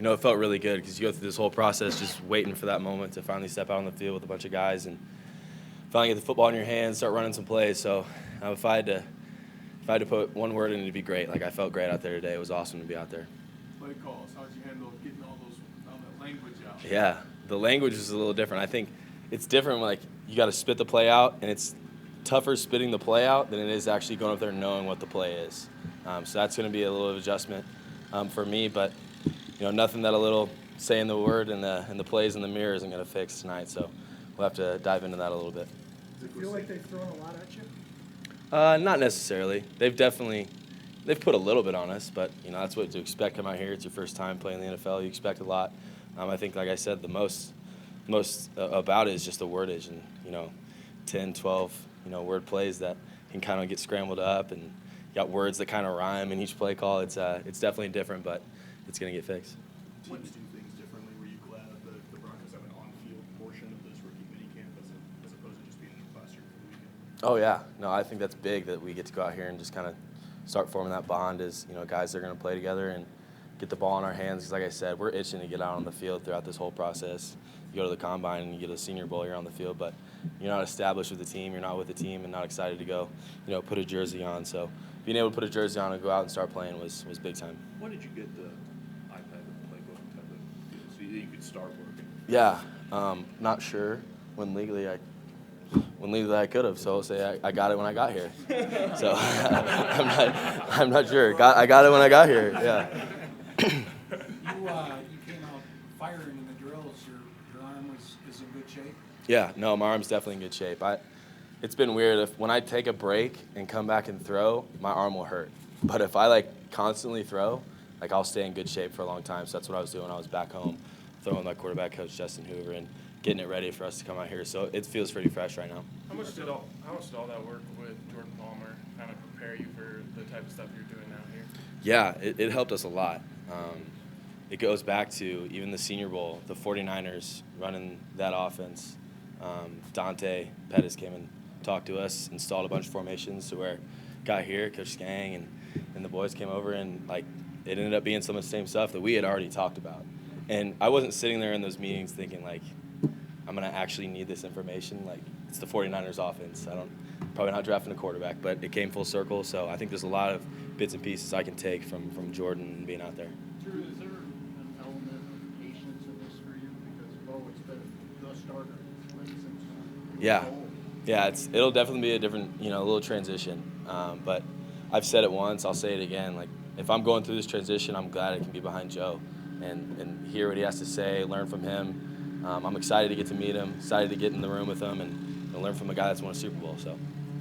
it felt really good because you go through this whole process just waiting for that moment to finally step out on the field with a bunch of guys and finally get the football in your hands, start running some plays. So if I had to put one word in, it'd be great. Like, I felt great out there today. It was awesome to be out there. Play calls. How did you handle getting all that language out? Yeah, the language is a little different. I think it's different. Like, you got to spit the play out, and it's tougher spitting the play out than it is actually going up there and knowing what the play is. So that's going to be a little adjustment for me. But nothing that a little saying the word and the plays in the mirror isn't going to fix tonight. So we'll have to dive into that a little bit. Does it feel like they've thrown a lot at you? Not necessarily. They've put a little bit on us, but that's what to expect. Come out here, it's your first time playing the NFL. You expect a lot. I think, like I said, the most about it is just the wordage and 10, 12 word plays that can kind of get scrambled up, and you got words that kind of rhyme in each play call. It's definitely different, but it's gonna get fixed. Teams do things differently. Were you glad that the Broncos have an on-field portion of this rookie minicamp as opposed to just being in the classroom for the weekend? Oh yeah, no, I think that's big that we get to go out here and just kind of start forming that bond as guys that are going to play together and get the ball in our hands. Because like I said, we're itching to get out on the field throughout this whole process. You go to the combine and you get a Senior Bowl, you're on the field, but you're not established with the team, you're not with the team, and not excited to go, put a jersey on. So being able to put a jersey on and go out and start playing was big time. When did you get the iPad with the playbook type of so you could start working? Yeah, not sure when legally I could have. So I'll say I got it when I got here. So I'm not sure. I got it when I got here. Yeah. You came out firing in the drills. Your arm is in good shape? Yeah, no, my arm's definitely in good shape. It's been weird. When I take a break and come back and throw, my arm will hurt. But if I constantly throw, I'll stay in good shape for a long time. So that's what I was doing when I was back home, throwing with my quarterback coach, Justin Hoover, and getting it ready for us to come out here. So it feels pretty fresh right now. How much did all that work with Jordan Palmer kind of prepare you for the type of stuff you're doing out here? Yeah, it helped us a lot. It goes back to even the Senior Bowl, the 49ers running that offense. Dante Pettis came and talked to us, installed a bunch of formations to where got here, Coach Skang and the boys came over, and it ended up being some of the same stuff that we had already talked about. And I wasn't sitting there in those meetings thinking I'm going to actually need this information. It's the 49ers offense. Probably not drafting a quarterback, but it came full circle. So I think there's a lot of bits and pieces I can take from Jordan and being out there. Drew, is there an element of patience in this for you? Because you've always been the starter. Yeah, it'll definitely be a different, little transition. But I've said it once, I'll say it again. If I'm going through this transition, I'm glad I can be behind Joe and hear what he has to say, learn from him. I'm excited to get to meet him, excited to get in the room with him and learn from a guy that's won a Super Bowl. So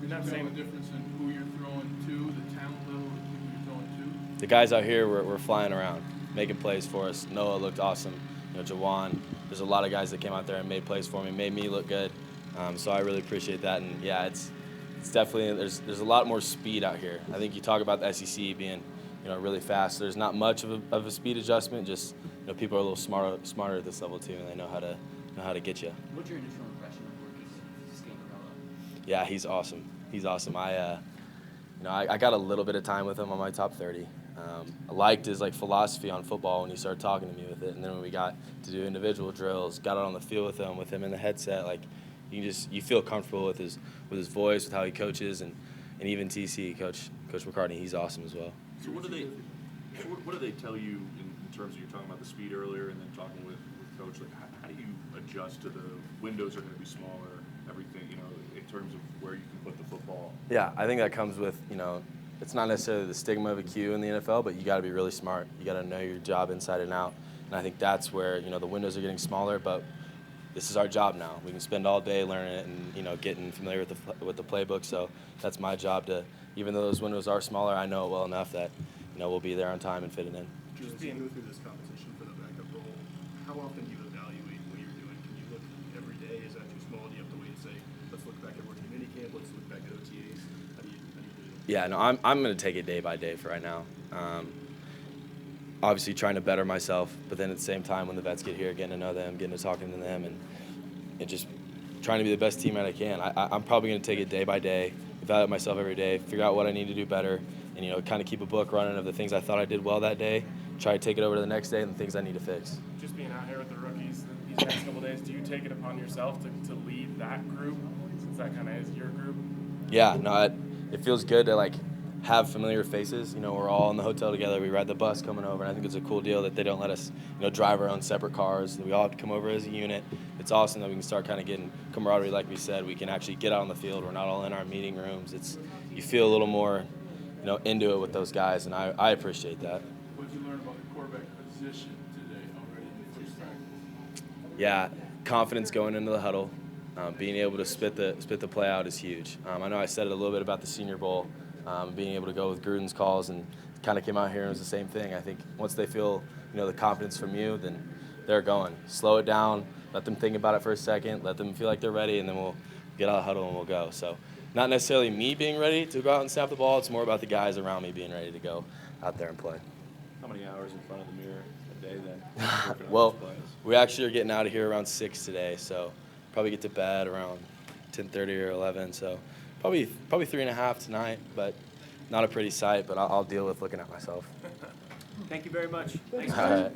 You're not seeing the difference in who you're throwing to, the talent level of the people you're throwing to? The guys out here were flying around, making plays for us. Noah looked awesome. Jawan, there's a lot of guys that came out there and made plays for me, made me look good. So I really appreciate that. And yeah, it's definitely there's a lot more speed out here. I think you talk about the SEC being really fast. There's not much of a speed adjustment. Just people are a little smarter at this level too, and they know how to get you. What's your initial impression of rookie Scangarello? Yeah, he's awesome. He's awesome. I got a little bit of time with him on my top 30. I liked his philosophy on football when he started talking to me with it, and then when we got to do individual drills, got out on the field with him in the headset, you feel comfortable with his voice, with how he coaches, and even TC, Coach McCartney, he's awesome as well. So what do they tell you in terms of, you're talking about the speed earlier and then talking with Coach, how do you adjust to the windows are going to be smaller, everything, in terms of where you can put the football? Yeah, I think that comes with, it's not necessarily the stigma of a Q in the NFL, but you got to be really smart. You got to know your job inside and out. And I think that's where, the windows are getting smaller, but this is our job now. We can spend all day learning it and, getting familiar with the playbook. So that's my job to, even though those windows are smaller, I know it well enough that, we'll be there on time and fit it in. Just as you go through this competition for the backup role, how often do you evaluate what you're doing? Can you look every day? Is that too small? Do you have to wait and say, let's look back at rookie minicamp, let's look back at OTAs? How do you do it? Yeah, no, I'm going to take it day by day for right now. Obviously trying to better myself, but then at the same time when the vets get here, getting to know them, getting to talking to them, and just trying to be the best teammate I can. I'm probably going to take it day by day, evaluate myself every day, figure out what I need to do better, and kind of keep a book running of the things I thought I did well that day, try to take it over to the next day and the things I need to fix. Just being out here with the rookies these next couple days, do you take it upon yourself to lead that group, since that kind of is your group? Yeah, no, it feels good to like have familiar faces. You know, we're all in the hotel together. We ride the bus coming over, and I think it's a cool deal that they don't let us, drive our own separate cars. That we all have to come over as a unit. It's awesome that we can start kind of getting camaraderie, like we said. We can actually get out on the field. We're not all in our meeting rooms. You feel a little more, into it with those guys, and I appreciate that. What did you learn about the quarterback position today already in the first practice? Yeah, confidence going into the huddle. Being able to spit the play out is huge. I know I said it a little bit about the Senior Bowl, being able to go with Gruden's calls, and kind of came out here and it was the same thing. I think once they feel the confidence from you, then they're going. Slow it down, let them think about it for a second, let them feel like they're ready, and then we'll get out of the huddle and we'll go. So not necessarily me being ready to go out and snap the ball. It's more about the guys around me being ready to go out there and play. How many hours in front of the mirror a day then? Well, we actually are getting out of here around 6 today, so probably get to bed around 10:30 or 11. So probably 3.5 tonight, but not a pretty sight. But I'll deal with looking at myself. Thank you very much. All right.